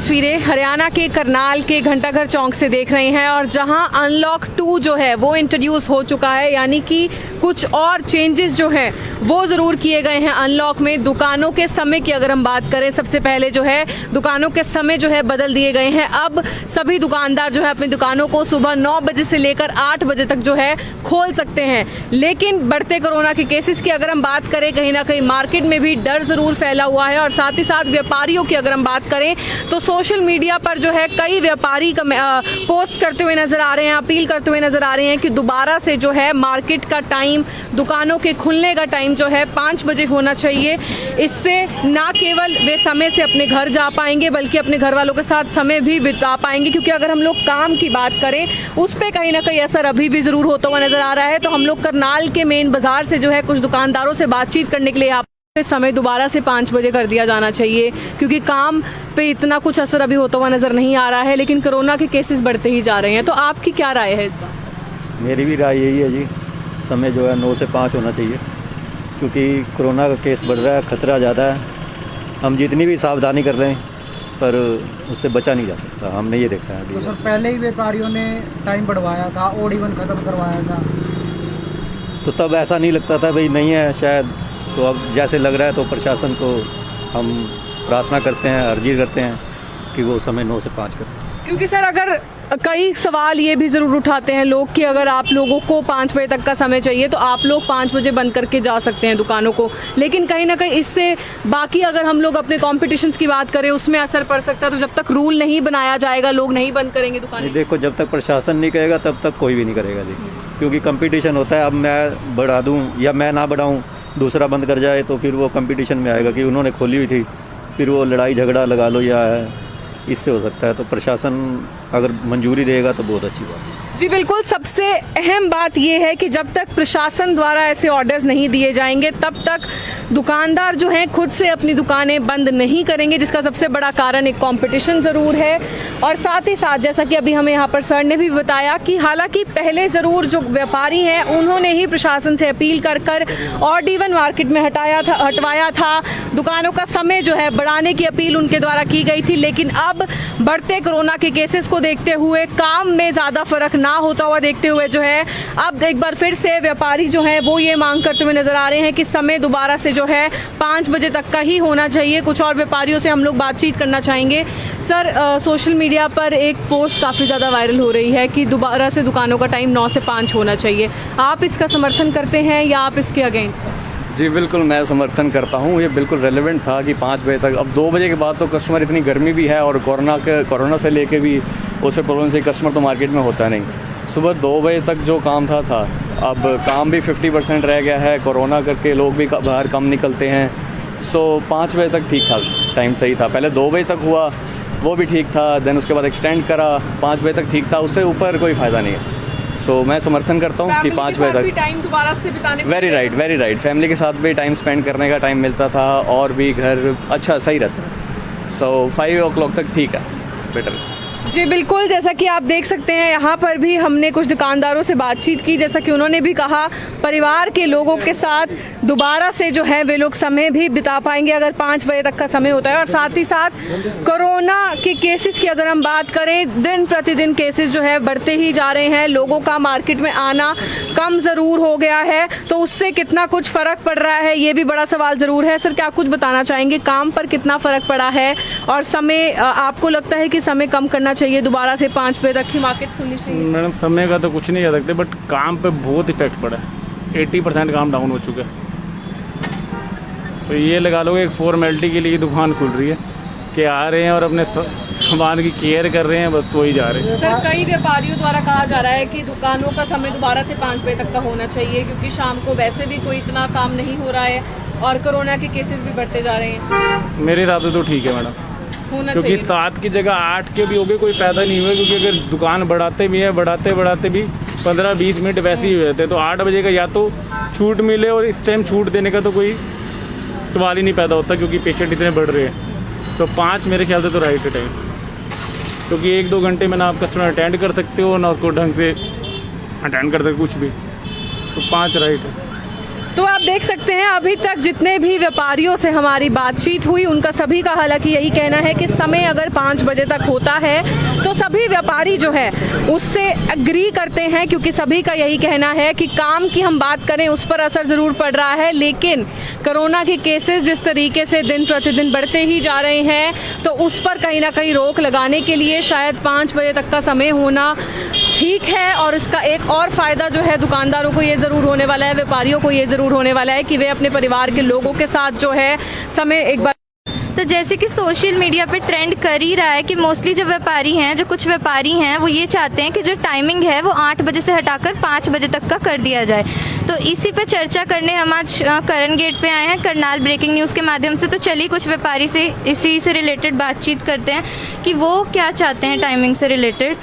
तस्वीरें हरियाणा के करनाल के घंटाघर चौक से देख रहे हैं और जहां अनलॉक 2 जो है वो इंट्रोड्यूस हो चुका है, यानी कि कुछ और चेंजेस जो हैं वो ज़रूर किए गए हैं अनलॉक में। दुकानों के समय की अगर हम बात करें, सबसे पहले जो है दुकानों के समय जो है बदल दिए गए हैं। अब सभी दुकानदार जो है अपनी दुकानों को सुबह 9 बजे से लेकर 8 बजे तक जो है खोल सकते हैं। लेकिन बढ़ते कोरोना के केसेस की अगर हम बात करें, कहीं ना कहीं मार्केट में भी डर ज़रूर फैला हुआ है। और साथ ही साथ व्यापारियों की अगर हम बात करें तो सोशल मीडिया पर जो है कई व्यापारी पोस्ट करते हुए नजर आ रहे हैं, अपील करते हुए नजर आ रहे हैं कि दोबारा से जो है मार्केट का टाइम, दुकानों के खुलने का टाइम जो है 5 बजे होना चाहिए। इससे ना केवल वे समय से अपने घर जा पाएंगे बल्कि अपने घर वालों के साथ समय भी बिता पाएंगे, क्योंकि अगर हम लोग काम की बात करें उस पर कहीं ना कहीं असर अभी भी ज़रूर होता हुआ नजर आ रहा है। तो हम लोग करनाल के मेन बाजार से जो है कुछ दुकानदारों से बातचीत करने के लिए समय दोबारा से 5 बजे कर दिया जाना चाहिए, क्योंकि काम पे इतना कुछ असर अभी होता हुआ नज़र नहीं आ रहा है, लेकिन कोरोना के केसेस बढ़ते ही जा रहे हैं। तो आपकी क्या राय है इस बार? मेरी भी राय यही है जी, समय जो है 9 से 5 होना चाहिए, क्योंकि कोरोना का केस बढ़ रहा है, खतरा ज़्यादा है। हम जितनी भी सावधानी कर रहे हैं पर उससे बचा नहीं जा सकता, हमने ये देखा है। तो सर पहले ही व्यापारियों ने टाइम बढ़वाया था, ओड इवन ख़त्म करवाया था, तो तब ऐसा नहीं लगता था भाई नहीं है शायद, तो अब जैसे लग रहा है तो प्रशासन को हम प्रार्थना करते हैं, अर्जी करते हैं कि वो समय 9 से 5 करें। क्योंकि सर अगर कई सवाल ये भी ज़रूर उठाते हैं लोग कि अगर आप लोगों को 5 बजे तक का समय चाहिए तो आप लोग 5 बजे बंद करके जा सकते हैं दुकानों को, लेकिन कहीं ना कहीं इससे बाकी अगर हम लोग अपने कॉम्पिटिशन्स की बात करें उसमें असर पड़ सकता है। तो जब तक रूल नहीं बनाया जाएगा लोग नहीं बंद करेंगे दुकानें। देखो, जब तक प्रशासन नहीं कहेगा तब तक कोई भी नहीं करेगा जी, क्योंकि कंपटीशन होता है। अब मैं बढ़ा दूँ या मैं ना बढ़ाऊँ, दूसरा बंद कर जाए तो फिर वो कंपटीशन में आएगा कि उन्होंने खोली हुई थी, फिर वो लड़ाई झगड़ा लगा लो या इससे हो सकता है। तो प्रशासन अगर मंजूरी देगा तो बहुत अच्छी बात है। जी बिल्कुल, सबसे अहम बात यह है कि जब तक प्रशासन द्वारा ऐसे ऑर्डर्स नहीं दिए जाएंगे तब तक दुकानदार जो हैं खुद से अपनी दुकानें बंद नहीं करेंगे, जिसका सबसे बड़ा कारण एक कंपटीशन ज़रूर है। और साथ ही साथ जैसा कि अभी हमें यहाँ पर सर ने भी बताया कि हालांकि पहले ज़रूर जो व्यापारी हैं उन्होंने ही प्रशासन से अपील कर ऑड इवन मार्केट में हटवाया था, दुकानों का समय जो है बढ़ाने की अपील उनके द्वारा की गई थी। लेकिन अब बढ़ते कोरोना के केसेस को देखते हुए, काम में ज़्यादा फर्क ना होता हुआ देखते हुए जो है अब एक बार फिर से व्यापारी जो है वो ये मांग करते हुए नजर आ रहे हैं कि समय दोबारा से जो है 5 बजे तक का ही होना चाहिए। कुछ और व्यापारियों से हम लोग बातचीत करना चाहेंगे। सर, सोशल मीडिया पर एक पोस्ट काफ़ी ज़्यादा वायरल हो रही है कि दोबारा से दुकानों का टाइम 9 से 5 होना चाहिए। आप इसका समर्थन करते हैं या आप इसके अगेंस्ट हैं? जी बिल्कुल, मैं समर्थन करता हूँ। ये बिल्कुल रेलेवेंट था कि 5 बजे तक। अब 2 बजे के बाद तो कस्टमर, इतनी गर्मी भी है और कोरोना से लेके भी उससे प्रॉब्लम से कस्टमर तो मार्केट में होता नहीं। सुबह 2 बजे तक जो काम था अब काम भी 50% रह गया है, कोरोना करके लोग भी बाहर कम निकलते हैं। सो 5 बजे तक ठीक था, टाइम सही था। पहले 2 बजे तक हुआ, वो भी ठीक था, देन उसके बाद एक्सटेंड करा, 5 बजे तक ठीक था, उससे ऊपर कोई फ़ायदा नहीं है। सो मैं समर्थन करता हूँ कि 5 बजे तक टाइम दोबारा से बिताने। Very right. फैमिली के साथ भी टाइम स्पेंड करने का टाइम मिलता था और भी घर अच्छा सही रहता है। सो 5 o'clock तक ठीक है, बेटर। जी बिल्कुल, जैसा कि आप देख सकते हैं यहाँ पर भी हमने कुछ दुकानदारों से बातचीत की, जैसा कि उन्होंने भी कहा परिवार के लोगों के साथ दोबारा से जो है वे लोग समय भी बिता पाएंगे अगर 5 बजे तक का समय होता है। और साथ ही साथ कोरोना के केसेस की अगर हम बात करें, दिन प्रतिदिन केसेस जो है बढ़ते ही जा रहे हैं, लोगों का मार्केट में आना कम ज़रूर हो गया है, तो उससे कितना कुछ फ़र्क पड़ रहा है ये भी बड़ा सवाल ज़रूर है। सर, क्या कुछ बताना चाहेंगे, काम पर कितना फ़र्क पड़ा है और समय आपको लगता है कि समय कम करना चाहिए, दोबारा से 5 बजे तक ही मार्केट्स खुलनी चाहिए? मैडम, समय का तो कुछ नहीं कह सकते, बट काम पे बहुत इफेक्ट पड़ा है। 80% काम डाउन हो चुका है। तो ये लगा लो एक फॉर्मेलिटी के लिए दुकान खुल रही है कि आ रहे हैं और अपने सामान की केयर कर रहे हैं, बस तो ही जा रहे हैं। सर, कई व्यापारियों द्वारा कहा जा रहा है कि दुकानों का समय दोबारा से 5 बजे तक का होना चाहिए, क्योंकि शाम को वैसे भी कोई इतना काम नहीं हो रहा है और कोरोना के केसेस भी बढ़ते जा रहे हैं। मेरे हिसाब से तो ठीक है मैडम, क्योंकि 7 की जगह 8 के भी हो गए, कोई फायदा नहीं हुआ। क्योंकि अगर दुकान बढ़ाते भी हैं, बढ़ाते भी 15-20 मिनट वैसे ही हो जाते हैं, तो 8 बजे का या तो छूट मिले, और इस टाइम छूट देने का तो कोई सवाल ही नहीं पैदा होता क्योंकि पेशेंट इतने बढ़ रहे हैं। तो 5 मेरे ख्याल से तो राइट है टाइम, क्योंकि 1-2 घंटे में ना आप कस्टमर अटेंड कर सकते हो ना उसको ढंग से अटेंड कर सकते कुछ भी। तो 5 राइट है। तो आप देख सकते हैं अभी तक जितने भी व्यापारियों से हमारी बातचीत हुई उनका सभी का हालांकि यही कहना है कि समय अगर 5 बजे तक होता है तो सभी व्यापारी जो है उससे एग्री करते हैं, क्योंकि सभी का यही कहना है कि काम की हम बात करें उस पर असर ज़रूर पड़ रहा है, लेकिन कोरोना के केसेस जिस तरीके से दिन प्रतिदिन बढ़ते ही जा रहे हैं तो उस पर कहीं ना कहीं रोक लगाने के लिए शायद 5 बजे तक का समय होना ठीक है। और इसका एक और फ़ायदा जो है दुकानदारों को ये ज़रूर होने वाला है, व्यापारियों को ये ज़रूर होने वाला है कि वे अपने परिवार के लोगों के साथ जो है समय एक बार। तो जैसे कि सोशल मीडिया पे ट्रेंड कर ही रहा है कि मोस्टली जो व्यापारी हैं, जो कुछ व्यापारी हैं, वो ये चाहते हैं कि जो टाइमिंग है वो 8 बजे से हटाकर 5 बजे तक का कर दिया जाए। तो इसी पे चर्चा करने हम आज करन गेट पे आए हैं करनाल ब्रेकिंग न्यूज़ के माध्यम से। तो चलिए कुछ व्यापारी से इसी से रिलेटेड बातचीत करते हैं कि वो क्या चाहते हैं टाइमिंग से रिलेटेड।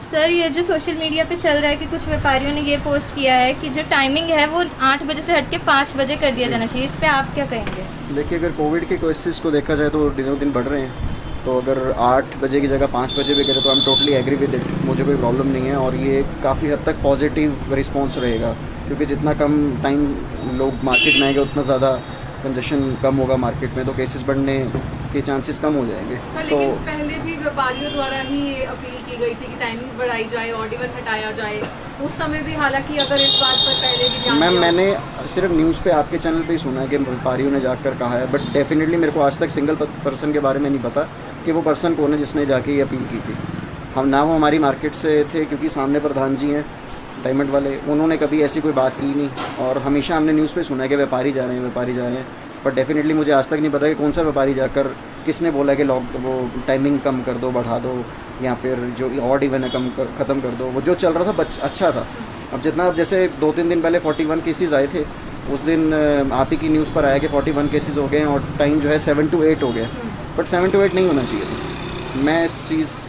सर, ये जो सोशल मीडिया पे चल रहा है कि कुछ व्यापारियों ने ये पोस्ट किया है कि जो टाइमिंग है वो 8 बजे से हट के 5 बजे कर दिया जाना चाहिए, इस पे आप क्या कहेंगे? देखिए, अगर कोविड के केसेस को देखा जाए तो दिनों दिन बढ़ रहे हैं, तो अगर 8 बजे की जगह 5 बजे भी करें तो हम टोटली एग्री विद इट, मुझे कोई प्रॉब्लम नहीं है। और ये काफ़ी हद तक पॉजिटिव रिस्पॉन्स रहेगा, क्योंकि जितना कम टाइम लोग मार्केट में आएंगे उतना ज़्यादा कंजेशन कम होगा मार्केट में, तो केसेस बढ़ने के चांसेस कम हो जाएंगे। तो पहले भी व्यापारियों द्वारा ही ये अपील की गई थी कि टाइमिंग्स बढ़ाई जाए, ऑड इवन हटाया जाए, उस समय भी हालांकि अगर इस बात पर पहले भी ध्यान मैम, दिया मैंने सिर्फ न्यूज़ पे आपके चैनल पे ही सुना है कि व्यापारियों ने जाकर कहा है, बट डेफिनेटली मेरे को आज तक सिंगल पर्सन के बारे में नहीं पता कि वो पर्सन कौन है जिसने जाके ये अपील की थी। हम ना वो हमारी मार्केट से थे, क्योंकि सामने प्रधान जी हैं डायमंड वाले, उन्होंने कभी ऐसी कोई बात की नहीं, और हमेशा हमने न्यूज़ पे सुना है कि व्यापारी जा रहे हैं, व्यापारी जा रहे हैं, बट डेफिनेटली मुझे आज तक नहीं पता कि कौन सा व्यापारी जाकर किसने बोला कि वो टाइमिंग कम कर दो, बढ़ा दो, या फिर जो ऑड इवन है ख़त्म कर दो। वो जो चल रहा था अच्छा था। अब जितना, अब जैसे 2-3 दिन पहले 41 केसेस आए थे, उस दिन आप ही की न्यूज़ पर आया कि 41 केसेस हो गए हैं और टाइम जो है 7 to 8 हो गया, बट 7 to 8 नहीं होना चाहिए था। मैं इस चीज़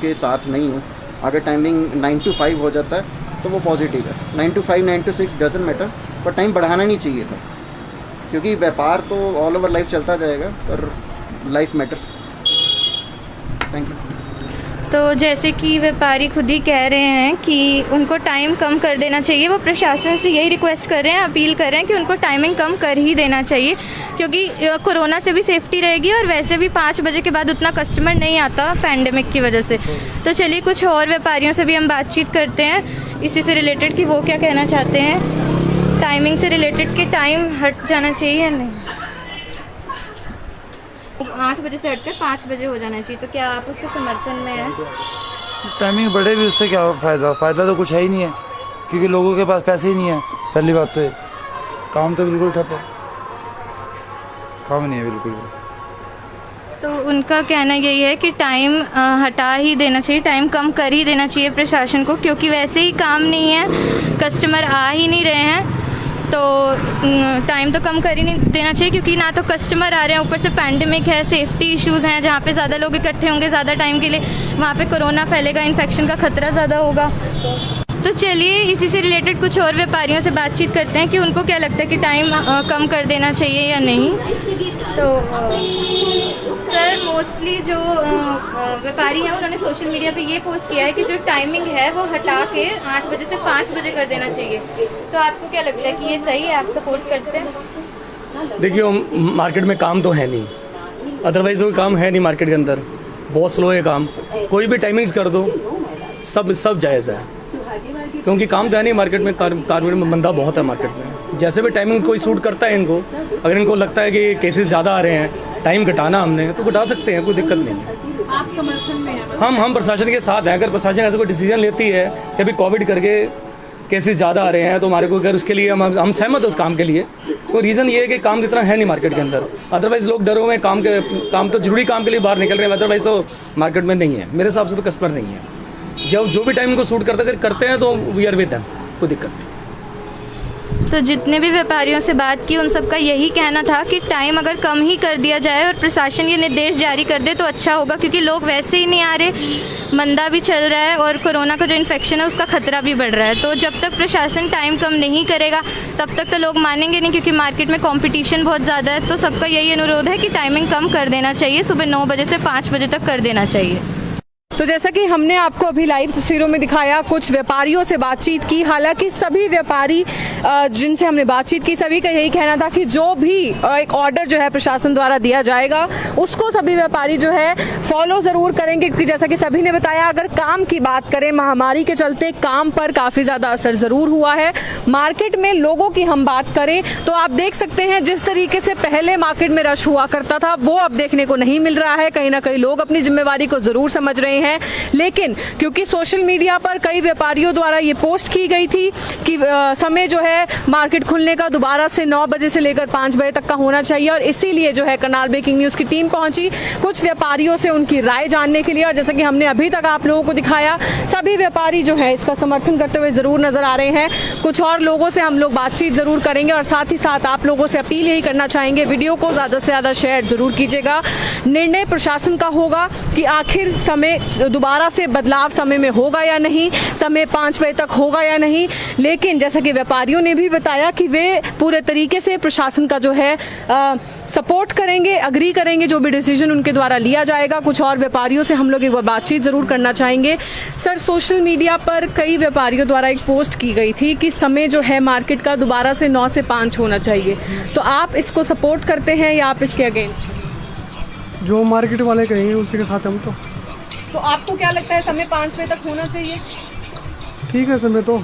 के साथ नहीं हूँ। अगर टाइमिंग 9 to 5 हो जाता है तो वो पॉजिटिव है, 9 to 5, 9 to 6 डजंट मैटर, पर टाइम बढ़ाना नहीं चाहिए था, क्योंकि व्यापार तो ऑल ओवर लाइफ चलता जाएगा, पर लाइफ मैटर्स। Thank you. तो जैसे कि व्यापारी खुद ही कह रहे हैं कि उनको टाइम कम कर देना चाहिए, वो प्रशासन से यही रिक्वेस्ट कर रहे हैं, अपील कर रहे हैं कि उनको टाइमिंग कम कर ही देना चाहिए, क्योंकि कोरोना से भी सेफ्टी रहेगी और वैसे भी 5 बजे के बाद उतना कस्टमर नहीं आता पैंडेमिक की वजह से। तो चलिए कुछ और व्यापारियों से भी हम बातचीत करते हैं इसी से रिलेटेड कि वो क्या कहना चाहते हैं टाइमिंग से रिलेटेड, कि टाइम हट जाना चाहिए या नहीं। 8 बजे से हटकर 5 बजे हो जाना चाहिए, तो क्या आप उसके समर्थन में हैं? टाइमिंग बढ़े भी उससे क्या फ़ायदा तो कुछ है ही नहीं है, क्योंकि लोगों के पास पैसे ही नहीं है। पहली बात तो काम तो बिल्कुल ठप है, काम नहीं है बिल्कुल। तो उनका कहना यही है कि टाइम हटा ही देना चाहिए, टाइम कम कर ही देना चाहिए प्रशासन को, क्योंकि वैसे ही काम नहीं है, कस्टमर आ ही नहीं रहे हैं, तो टाइम तो कम कर ही नहीं देना चाहिए, क्योंकि ना तो कस्टमर आ रहे हैं, ऊपर से पैंडेमिक है, सेफ्टी इश्यूज़ हैं, जहाँ पे ज़्यादा लोग इकट्ठे होंगे ज़्यादा टाइम के लिए, वहाँ पे कोरोना फैलेगा, इन्फेक्शन का खतरा ज़्यादा होगा। तो चलिए इसी से रिलेटेड कुछ और व्यापारियों से बातचीत करते हैं कि उनको क्या लगता है कि टाइम कम कर देना चाहिए या नहीं। तो सर, मोस्टली जो व्यापारी हैं उन्होंने सोशल मीडिया पे ये पोस्ट किया है कि जो टाइमिंग है वो हटा के 8 बजे से 5 बजे कर देना चाहिए, तो आपको क्या लगता है कि ये सही है, आप सपोर्ट करते हैं? देखिए, मार्केट में काम तो है नहीं, अदरवाइज़ कोई काम है नहीं मार्केट के अंदर, बहुत स्लो है काम, कोई भी टाइमिंग्स कर दो सब जायज़ है, क्योंकि काम तो है नहीं मार्केट में, कार्मिक में मंदा बहुत है मार्केट में। जैसे भी टाइमिंग कोई सूट करता है इनको, अगर इनको लगता है कि केसेस ज़्यादा आ रहे हैं, टाइम घटाना हमने, तो घटा सकते हैं, कोई दिक्कत नहीं है। आप समर्थन में हैं? हम प्रशासन के साथ हैं। अगर प्रशासन ऐसा कोई डिसीजन लेती है कि अभी कोविड करके केसेस ज़्यादा आ रहे हैं, तो हमारे को अगर उसके लिए हम सहमत हैं उस काम के लिए, तो रीज़न ये है कि काम इतना है नहीं मार्केट के अंदर, अदरवाइज़ लोग डरों में काम तो जरूरी काम के लिए बाहर निकल रहे हैं, अदरवाइज़ तो मार्केट में नहीं है, मेरे हिसाब से तो कस्टमर नहीं है। जब जो भी टाइम को सूट करते हैं तो वी आर विद देम, कोई दिक्कत नहीं। तो जितने भी व्यापारियों से बात की उन सबका यही कहना था कि टाइम अगर कम ही कर दिया जाए और प्रशासन ये निर्देश जारी कर दे तो अच्छा होगा, क्योंकि लोग वैसे ही नहीं आ रहे, मंदा भी चल रहा है और कोरोना का जो इन्फेक्शन है उसका खतरा भी बढ़ रहा है। तो जब तक प्रशासन टाइम कम नहीं करेगा तब तक तो लोग मानेंगे नहीं, क्योंकि मार्केट में कंपटीशन बहुत ज़्यादा है। तो सबका यही अनुरोध है कि टाइमिंग कम कर देना चाहिए, सुबह 9 बजे से 5 बजे तक कर देना चाहिए। तो जैसा कि हमने आपको अभी लाइव तस्वीरों में दिखाया, कुछ व्यापारियों से बातचीत की, हालांकि सभी व्यापारी जिनसे हमने बातचीत की सभी का यही कहना था कि जो भी एक ऑर्डर जो है प्रशासन द्वारा दिया जाएगा उसको सभी व्यापारी जो है फॉलो ज़रूर करेंगे, क्योंकि जैसा कि सभी ने बताया, अगर काम की बात करें, महामारी के चलते काम पर काफ़ी ज़्यादा असर ज़रूर हुआ है। मार्केट में लोगों की हम बात करें तो आप देख सकते हैं जिस तरीके से पहले मार्केट में रश हुआ करता था वो अब देखने को नहीं मिल रहा है। कहीं ना कहीं लोग अपनी जिम्मेवारी को ज़रूर समझ रहे हैं, लेकिन क्योंकि सोशल मीडिया पर कई व्यापारियों द्वारा ये पोस्ट की गई थी कि समय जो है मार्केट खुलने का दोबारा से 9 बजे से लेकर 5 बजे तक का होना चाहिए, और इसीलिए जो है करनाल ब्रेकिंग न्यूज़ की टीम पहुंची कुछ व्यापारियों से उनकी राय जानने के लिए। और जैसा कि हमने अभी तक आप लोगों को दिखाया, सभी व्यापारी जो है इसका समर्थन करते हुए ज़रूर नज़र आ रहे हैं। कुछ और लोगों से हम लोग बातचीत ज़रूर करेंगे और साथ ही साथ आप लोगों से अपील यही करना चाहेंगे, वीडियो को ज़्यादा से ज़्यादा शेयर ज़रूर कीजिएगा। निर्णय प्रशासन का होगा कि आखिर समय दोबारा से बदलाव समय में होगा या नहीं, समय 5 बजे तक होगा या नहीं, लेकिन जैसा कि व्यापारियों ने भी बताया कि वे पूरे तरीके से प्रशासन का जो है सपोर्ट करेंगे, अग्री करेंगे जो भी डिसीजन उनके द्वारा लिया जाएगा। कुछ और व्यापारियों से हम लोग एक बार बातचीत ज़रूर करना चाहेंगे। सर, सोशल मीडिया पर कई व्यापारियों द्वारा एक पोस्ट की गई थी कि समय जो है मार्केट का दोबारा से 9 से 5 होना चाहिए, तो आप इसको सपोर्ट करते हैं या आप इसके अगेंस्ट? जो मार्केट वाले कहेंगे उसी के साथ हम तो आपको क्या लगता है समय 5 बजे तक होना चाहिए? ठीक है। समय तो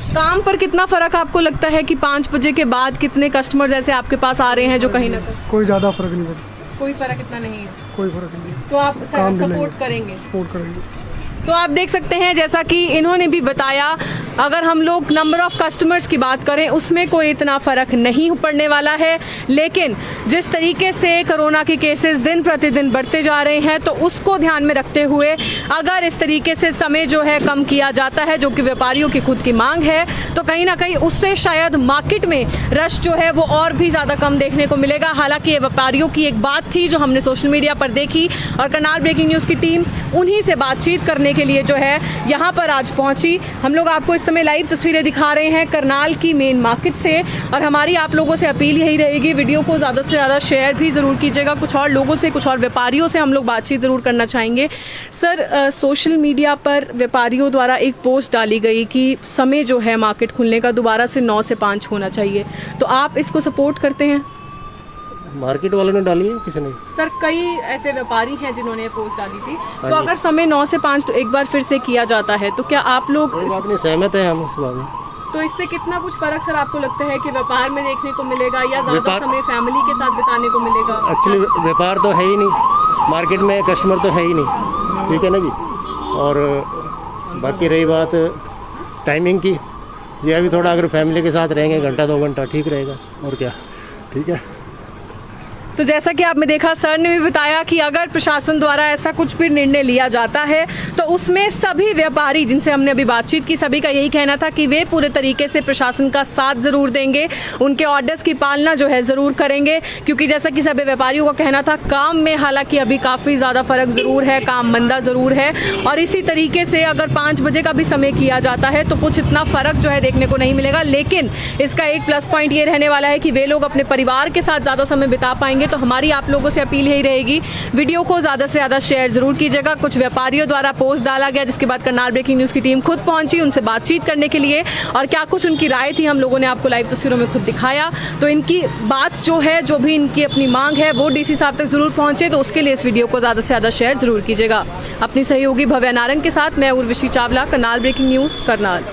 काम पर कितना फर्क आपको लगता है कि 5 बजे के बाद कितने कस्टमर जैसे आपके पास आ रहे हैं जो कहीं ना कहीं? कोई ज़्यादा फर्क नहीं पड़ता। कोई फर्क इतना नहीं है? कोई फर्क नहीं। तो आप सपोर्ट करेंगे? सपोर्ट करेंगे। तो आप देख सकते हैं जैसा कि इन्होंने भी बताया, अगर हम लोग नंबर ऑफ कस्टमर्स की बात करें उसमें कोई इतना फ़र्क नहीं पड़ने वाला है, लेकिन जिस तरीके से कोरोना के केसेस दिन प्रतिदिन बढ़ते जा रहे हैं तो उसको ध्यान में रखते हुए अगर इस तरीके से समय जो है कम किया जाता है, जो कि व्यापारियों की खुद की मांग है, तो कहीं ना कहीं उससे शायद मार्केट में रश जो है वो और भी ज़्यादा कम देखने को मिलेगा। हालांकि ये व्यापारियों की एक बात थी जो हमने सोशल मीडिया पर देखी और करनाल ब्रेकिंग न्यूज़ की टीम उन्हीं से बातचीत करने के लिए जो है यहाँ पर आज पहुँची। हम लोग आपको इस समय लाइव तस्वीरें दिखा रहे हैं करनाल की मेन मार्केट से, और हमारी आप लोगों से अपील यही रहेगी, वीडियो को ज़्यादा से ज़्यादा शेयर भी ज़रूर कीजिएगा। कुछ और लोगों से, कुछ और व्यापारियों से हम लोग बातचीत ज़रूर करना चाहेंगे। सर, सोशल मीडिया पर व्यापारियों द्वारा एक पोस्ट डाली गई कि समय जो है मार्केट खुलने का दोबारा से 9 से 5 होना चाहिए, तो आप इसको सपोर्ट करते हैं? मार्केट वालों ने डाली है, किसी ने? सर, कई ऐसे व्यापारी हैं जिन्होंने पोस्ट डाली थी। तो अगर समय 9 से 5 तो एक बार फिर से किया जाता है, तो क्या आप लोग कोई बात नहीं, सहमत है हम इस बात में। तो इससे कितना कुछ फर्क सर आपको लगता है कि व्यापार में देखने को मिलेगा या ज़्यादा समय फैमिली के साथ बिताने को मिलेगा? एक्चुअली व्यापार तो है ही नहीं, मार्केट में कस्टमर तो है ही नहीं, ठीक है ना जी। और बाकी रही बात टाइमिंग की, यह भी थोड़ा अगर फैमिली के साथ रहेंगे 1-2 घंटा ठीक रहेगा, और क्या, ठीक है। तो जैसा कि आपने देखा, सर ने भी बताया कि अगर प्रशासन द्वारा ऐसा कुछ भी निर्णय लिया जाता है तो उसमें सभी व्यापारी जिनसे हमने अभी बातचीत की, सभी का यही कहना था कि वे पूरे तरीके से प्रशासन का साथ ज़रूर देंगे, उनके ऑर्डर्स की पालना जो है ज़रूर करेंगे, क्योंकि जैसा कि सभी व्यापारियों का कहना था, काम में हालांकि अभी काफ़ी ज़्यादा फ़र्क ज़रूर है, काम मंदा ज़रूर है, और इसी तरीके से अगर 5 बजे का भी समय किया जाता है तो कुछ इतना फ़र्क जो है देखने को नहीं मिलेगा। लेकिन इसका एक प्लस पॉइंट ये रहने वाला है कि वे लोग अपने परिवार के साथ ज़्यादा समय बिता पाएंगे। तो हमारी आप लोगों से अपील यही रहेगी, वीडियो को ज़्यादा से ज़्यादा शेयर ज़रूर कीजिएगा। कुछ व्यापारियों द्वारा पोस्ट डाला गया जिसके बाद करनाल ब्रेकिंग न्यूज़ की टीम खुद पहुंची उनसे बातचीत करने के लिए, और क्या कुछ उनकी राय थी हम लोगों ने आपको लाइव तस्वीरों में खुद दिखाया। तो इनकी बात जो है, जो भी इनकी अपनी मांग है वो डीसी साहब तक ज़रूर पहुँचे, तो उसके लिए इस वीडियो को ज़्यादा से ज़्यादा शेयर ज़रूर कीजिएगा। अपनी सहयोगी भव्या नारंग के साथ मैं उर्वशी चावला, करनाल ब्रेकिंग न्यूज़, करनाल।